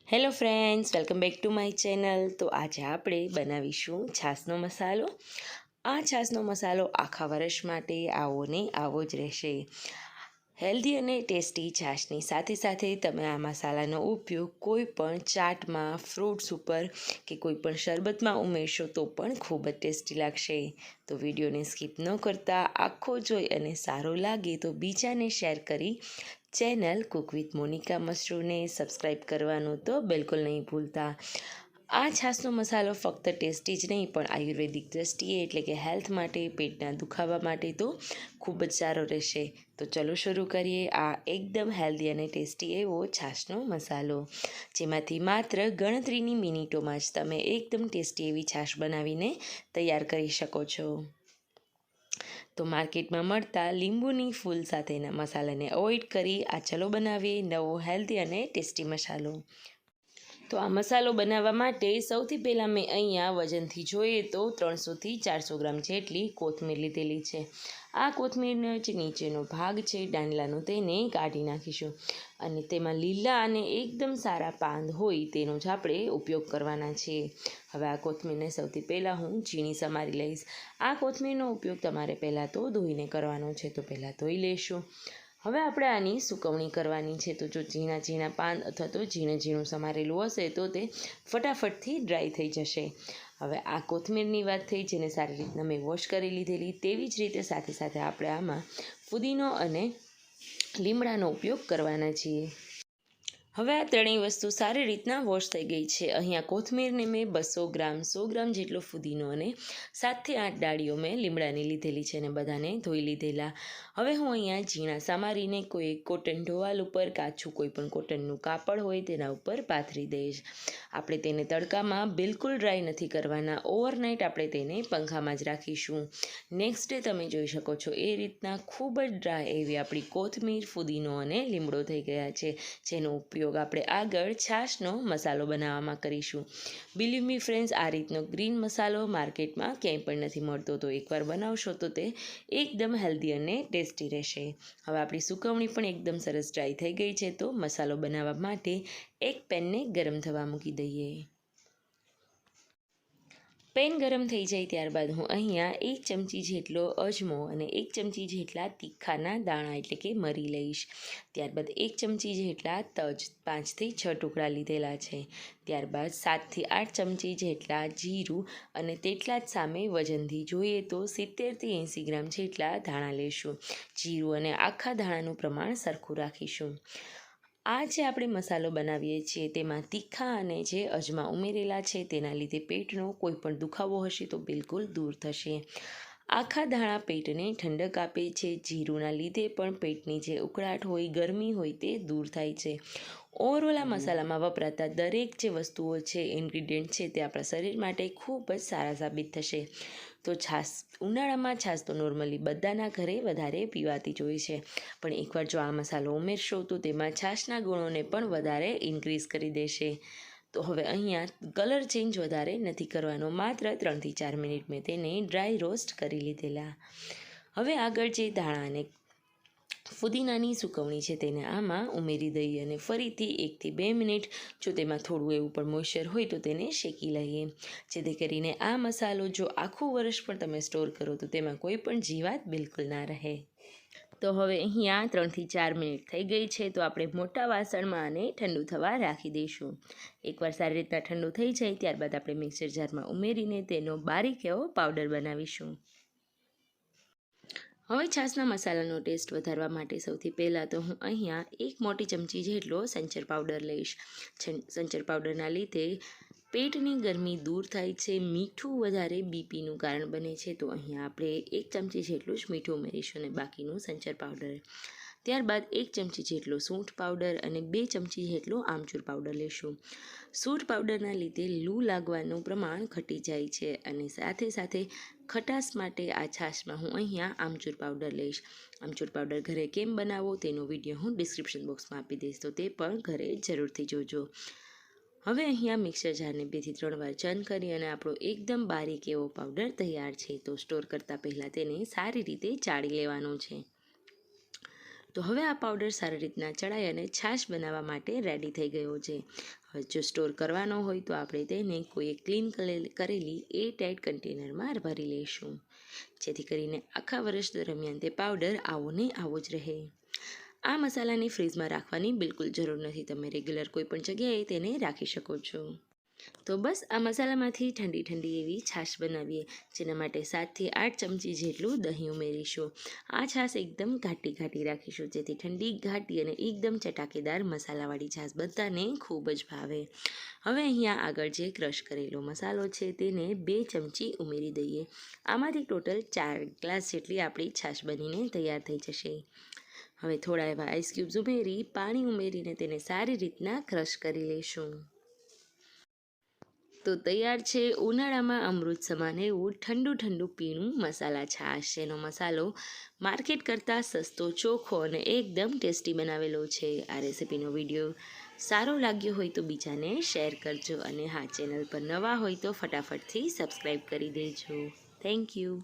Hello friends, welcome back to my channel. તો આજે આપણે બનાવીશું છાશનો મસાલો. આ છાશનો મસાલો આખા વર્ષ માટે આવો ને આવો જ રહેશે. હેલ્ધી અને ટેસ્ટી છાશની સાથે સાથે તમે આ મસાલાનો ઉપયોગ કોઈ પણ ચાટમાં, ફ્રૂટ્સ ઉપર કે કોઈ પણ શરબતમાં ઉમેરશો તો પણ ખૂબ જ ટેસ્ટી લાગશે. તો વિડીયોને સ્કીપ ન કરતા આખો જોઈ અને સારો લાગે તો બીજાને શેર કરી ચેનલ કુક વિથ મોનિકા મશરૂમને સબસ્ક્રાઈબ કરવાનું તો બિલકુલ નહીં ભૂલતા. આ છાશનો મસાલો ફક્ત ટેસ્ટી જ નહીં પણ આયુર્વેદિક દ્રષ્ટિએ એટલે કે હેલ્થ માટે, પેટના દુખાવા માટે તો ખૂબ જ સારો રહેશે. તો ચલો શરૂ કરીએ આ એકદમ હેલ્ધી અને ટેસ્ટી એવો છાશનો મસાલો, જેમાંથી માત્ર ગણતરીની મિનિટોમાં જ તમે એકદમ ટેસ્ટી એવી છાશ બનાવીને તૈયાર કરી શકો છો. તો માર્કેટમાં મળતા લીંબુની ફૂલ સાથેના મસાલાને અવોઇડ કરી આ ચલો બનાવીએ નવો હેલ્ધી અને ટેસ્ટી મસાલો. તો આ મસાલો બનાવવા માટે સૌથી પહેલાં મેં અહીંયા વજનથી જોઈએ તો 300થી 400 ગ્રામ જેટલી કોથમીર લીધેલી છે. આ કોથમીરનો જે નીચેનો ભાગ છે દાંડલાનો તેને કાઢી નાખીશું અને તેમાં લીલા અને એકદમ સારા પાન હોય તેનો જ આપણે ઉપયોગ કરવાના છીએ. હવે આ કોથમીરને સૌથી પહેલાં હું ઝીણી સમારી લઈશ. આ કોથમીરનો ઉપયોગ તમારે પહેલાં તો ધોઈને કરવાનો છે, તો પહેલાં ધોઈ લઈશું. હવે આપણે આની સુકવણી કરવાની છે. તો જો ઝીણા ઝીણા પાન અથવા તો ઝીણું સમારેલું હશે તો તે ફટાફટથી ડ્રાય થઈ જશે. હવે આ કોથમીરની વાત થઈ, જેને સારી રીતના મેં વોશ કરી લીધેલી. તેવી જ રીતે સાથે સાથે આપણે આમાં ફુદીનો અને લીમડાનો ઉપયોગ કરવાના છીએ. હવે આ ત્રણેય વસ્તુ સારી રીતના વોશ થઈ ગઈ છે. અહીંયા કોથમીરને મેં 200 ગ્રામ, 100 ગ્રામ જેટલો ફુદીનો અને 7થી 8 ડાળીઓ મેં લીમડાની લીધેલી છે અને બધાને ધોઈ લીધેલા. હવે હું અહીંયા ઝીણા સમારીને કોઈ કોટન ટોવાલ ઉપર, કાચું કોઈ પણ કોટનનું કાપડ હોય તેના ઉપર પાથરી દઈશ. આપણે તેને તડકામાં બિલકુલ ડ્રાય નથી કરવાના. ઓવરનાઇટ આપણે તેને પંખામાં જ રાખીશું. નેક્સ્ટ ડે તમે જોઈ શકો છો એ રીતના ખૂબ જ ડ્રાય એવી આપણી કોથમીર, ફુદીનો અને લીમડો થઈ ગયા છે, જેનો ઉપયોગ આપણે આગળ છાશનો મસાલો બનાવવામાં કરીશું. બિલીવ મી ફ્રેન્ડ્સ, આ રીતનો ગ્રીન મસાલો માર્કેટમાં ક્યાંય પણ નથી મળતો. તો એકવાર બનાવશો તો તે એકદમ હેલ્ધી અને ટેસ્ટી રહેશે. હવે આપણી સુકવણી પણ એકદમ સરસ ડ્રાય થઈ ગઈ છે. તો મસાલો બનાવવા માટે એક પેનને ગરમ થવા મૂકી દઈએ. પેન ગરમ થઈ જાય ત્યારબાદ હું અહીંયા 1 ચમચી જેટલો અજમો અને 1 ચમચી જેટલા તીખાના દાણા એટલે કે મરી લઈશ. ત્યારબાદ 1 ચમચી જેટલા તજ 5થી 6 ટુકડા લીધેલા છે. ત્યારબાદ 7થી 8 ચમચી જેટલા જીરું અને તેટલા જ સામે વજનથી જોઈએ તો 70થી 80 ગ્રામ જેટલા ધાણા લઈશું. જીરું અને આખા ધાણાનું પ્રમાણ સરખું રાખીશું. આ જે આપણે મસાલો બનાવીએ છીએ તેમાં તીખા અને જે અજમા ઉમેરેલા છે તેના લીધે પેટનો કોઈ પણ દુખાવો હશે તો બિલકુલ દૂર થશે. આખા ધાણા પેટને ઠંડક આપે છે. જીરુંના લીધે પણ પેટની જે ઉકળાટ હોય, ગરમી હોય તે દૂર થાય છે. ઓવરઓલ આ મસાલામાં વપરાતા દરેક જે વસ્તુઓ છે, ઇન્ગ્રીડિયન્ટ છે, તે આપણા શરીર માટે ખૂબ જ સારા સાબિત થશે. તો છાશ, ઉનાળામાં છાશ તો નોર્મલી બધાના ઘરે વધારે પીવાતી જ હોય છે, પણ એકવાર જો આ મસાલો ઉમેરશો તો તેમાં છાશના ગુણોને પણ વધારે ઇન્ક્રીઝ કરી દેશે. તો હવે અહીંયા કલર ચેન્જ વધારે નથી કરવાનો, માત્ર 3થી 4 મિનિટ મેં તેને ડ્રાય રોસ્ટ કરી લીધેલા. હવે આગળ જે ધાણા અને ફુદીનાની સુકવણી છે તેને આમાં ઉમેરી દઈએ અને ફરીથી 1થી 2 મિનિટ જો તેમાં થોડું એવું પણ મોઇશ્ચર હોય તો તેને શેકી લઈએ, જેથી કરીને આ મસાલો જો આખું વર્ષ પણ તમે સ્ટોર કરો તો તેમાં કોઈ પણ જીવાત બિલકુલ ના રહે. તો હવે અહીંયા 3થી 4 મિનિટ થઈ ગઈ છે. તો આપણે મોટા વાસણમાં આને ઠંડુ થવા રાખી દઈશું. એકવાર સારી રીતના ઠંડુ થઈ જાય ત્યારબાદ આપણે મિક્સર જારમાં ઉમેરીને તેનો બારીક એવો પાવડર બનાવીશું. હવે છાશના મસાલાનો ટેસ્ટ વધારવા માટે સૌથી પહેલાં તો હું અહીંયા 1 મોટી ચમચી જેટલો સંચર પાવડર લઈશ. સંચર પાવડરના લીધે પેટની ગરમી દૂર થાય છે. મીઠું વધારે બીપીનું કારણ બને છે. તો અહીંયા આપણે 1 ચમચી જેટલું જ મીઠું ઉમેરીશું અને બાકીનું સંચર પાવડર. ત્યારબાદ 1 ચમચી જેટલો સૂંઠ પાવડર અને 2 ચમચી જેટલો આમચૂર પાવડર લેશું. સૂંઠ પાવડરના લીધે લૂ લાગવાનું પ્રમાણ ઘટી જાય છે અને સાથે સાથે ખટાશ માટે આ છાશમાં હું અહીંયા આમચૂર પાવડર લઈશ. આમચૂર પાવડર ઘરે કેમ બનાવવો તેનો વિડીયો હું ડિસ્ક્રિપ્શન બોક્સમાં આપી દઈશ, તો તે પણ ઘરે જરૂરથી જોજો. હવે અહીંયા મિક્સર જારને 2થી 3 વાર ચર્ન કરી અને આપણો એકદમ બારીક એવો પાવડર તૈયાર છે. તો સ્ટોર કરતાં પહેલાં તેને સારી રીતે ચાળી લેવાનો છે. તો હવે આ પાવડર સારી રીતના ચડાઈ અને છાશ બનાવવા માટે રેડી થઈ ગયો છે. હવે જો સ્ટોર કરવાનો હોય તો આપણે તેને કોઈ ક્લીન કરેલી એરટાઇટ કન્ટેનરમાં ભરી લઈશું, જેથી કરીને આખા વર્ષ દરમિયાન તે પાવડર આવો ને આવો જ રહે. આ મસાલાને ફ્રીજમાં રાખવાની બિલકુલ જરૂર નથી, તમે રેગ્યુલર કોઈ પણ જગ્યાએ તેને રાખી શકો છો. તો બસ આ મસાલામાંથી ઠંડી ઠંડી એવી છાશ બનાવીએ, જેના માટે 7થી 8 ચમચી જેટલું દહીં ઉમેરીશું. આ છાશ એકદમ ઘાટી રાખીશું, જેથી ઠંડી ઘાટી અને એકદમ ચટાકેદાર મસાલાવાળી છાશ બધાને ખૂબ જ ભાવે. હવે અહીંયા આગળ જે ક્રશ કરેલો મસાલો છે તેને 2 ચમચી ઉમેરી દઈએ. આમાંથી ટોટલ 4 ગ્લાસ જેટલી આપણી છાશ બનીને તૈયાર થઈ જશે. હવે થોડા એવા આઈસ ક્યુબ્સ ઉમેરી પાણી ઉમેરીને તેને સારી રીતના ક્રશ કરી લઈશું. તો તૈયાર છે ઉનાળામાં અમૃત સમાન એવું ઠંડુ પીણું મસાલા છાશ. જેનો મસાલો માર્કેટ કરતાં સસ્તો, ચોખ્ખો અને એકદમ ટેસ્ટી બનાવેલો છે. આ રેસિપીનો વિડીયો સારો લાગ્યો હોય તો બીજાને શેર કરજો, અને હા, ચેનલ પર નવા હોય તો ફટાફટથી સબસ્ક્રાઈબ કરી દેજો. Thank you.